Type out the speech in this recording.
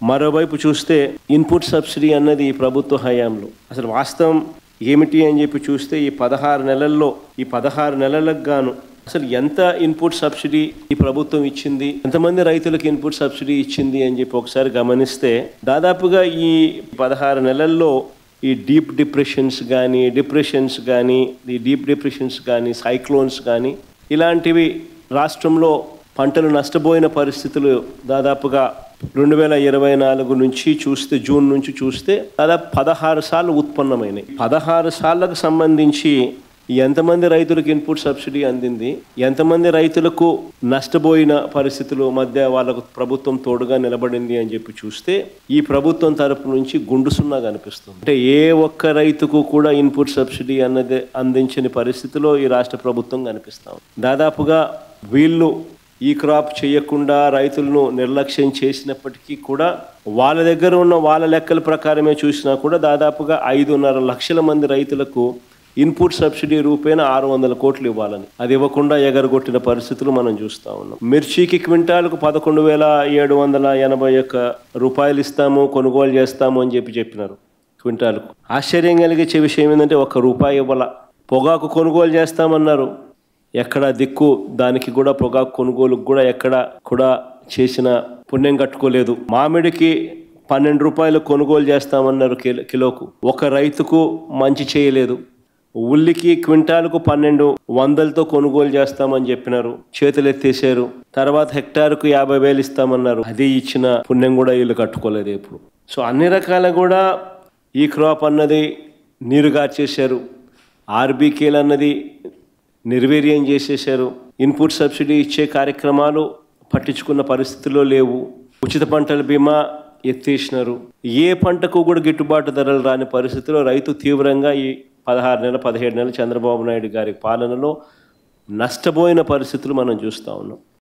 మరోవైపు చూస్తే input subsidy అన్నది ఈ ప్రభుత్వ హయాంలో అసలు వాస్తవం ఏమిటి అని చెప్పి చూస్తే ఈ 16 నెలలకు గాను అసలు ఎంత ఇన్పుట్ సబ్సిడీ ఈ ప్రభుత్వం ఇచ్చింది, ఎంతమంది రైతులకు ఇన్పుట్ సబ్సిడీ ఇచ్చింది అని చెప్పి ఒకసారి గమనిస్తే దాదాపుగా ఈ 16 నెలల్లో ఈ డీప్ డిప్రెషన్స్ కానీ సైక్లోన్స్ కానీ ఇలాంటివి రాష్ట్రంలో పంటలు నష్టపోయిన పరిస్థితులు దాదాపుగా 2024 నుంచి చూస్తే జూన్ నుంచి చూస్తే దాదాపు 16 సార్లు ఉత్పన్నమైనాయి. 16 సార్లకు సంబంధించి ఎంతమంది రైతులకు ఇన్పుట్ సబ్సిడీ అందింది, ఎంతమంది రైతులకు నష్టపోయిన పరిస్థితుల మధ్య వాళ్ళకు ప్రభుత్వం తోడుగా నిలబడింది అని చెప్పి చూస్తే ఈ ప్రభుత్వం తరపు నుంచి గుండు సున్నా కనిపిస్తుంది. అంటే ఏ ఒక్క రైతుకు కూడా ఇన్పుట్ సబ్సిడీ అన్నది అందించని పరిస్థితిలో ఈ రాష్ట్ర ప్రభుత్వం కనిపిస్తాం. దాదాపుగా వీళ్ళు ఈ క్రాప్ చేయకుండా రైతులను నిర్లక్ష్యం చేసినప్పటికీ కూడా వాళ్ళ దగ్గర ఉన్న వాళ్ళ లెక్కల ప్రకారమే చూసినా కూడా దాదాపుగా 5.5 లక్షల మంది రైతులకు ఇన్పుట్ సబ్సిడీ రూపేణ 600 కోట్లు ఇవ్వాలని అది ఇవ్వకుండా ఎగరగొట్టిన పరిస్థితులు మనం చూస్తూ ఉన్నాం. మిర్చికి క్వింటాలకు 11,781 రూపాయలు ఇస్తాము, కొనుగోలు చేస్తాము అని చెప్పినారు క్వింటాలకు. ఆశ్చర్యం కలిగించే విషయం ఏంటంటే ₹1 ఇవ్వాల. పొగాకు కొనుగోలు చేస్తామన్నారు, ఎక్కడ దిక్కు దానికి కూడా పొగాకు కొనుగోలుకు కూడా ఎక్కడ కూడా చేసిన పుణ్యం కట్టుకోలేదు. మామిడికి ₹12 కొనుగోలు చేస్తామన్నారు కిలోకు, ఒక రైతుకు మంచి చేయలేదు. ఉల్లికి క్వింటాలకు 1200తో కొనుగోలు చేస్తామని చెప్పినారు, చేతులు ఎత్తేసారు. తర్వాత హెక్టార్కు 50,000 ఇస్తామన్నారు, అది ఇచ్చిన పుణ్యం కూడా వీళ్ళు కట్టుకోలేదు ఎప్పుడు. సో అన్ని రకాల కూడా ఈ క్రాప్ అన్నది నీరుగార్చేశారు, ఆర్బీకేలు అన్నది నిర్వీర్యం చేసేశారు. ఇన్పుట్ సబ్సిడీ ఇచ్చే కార్యక్రమాలు పట్టించుకున్న పరిస్థితుల్లో లేవు. ఉచిత పంటల బీమా ఎత్తేసినారు. ఏ పంటకు కూడా గిట్టుబాటు ధరలు రాని పరిస్థితిలో రైతు తీవ్రంగా ఈ 17 నెలలు చంద్రబాబు నాయుడు గారి పాలనలో నష్టపోయిన పరిస్థితులు మనం చూస్తూ ఉన్నాం.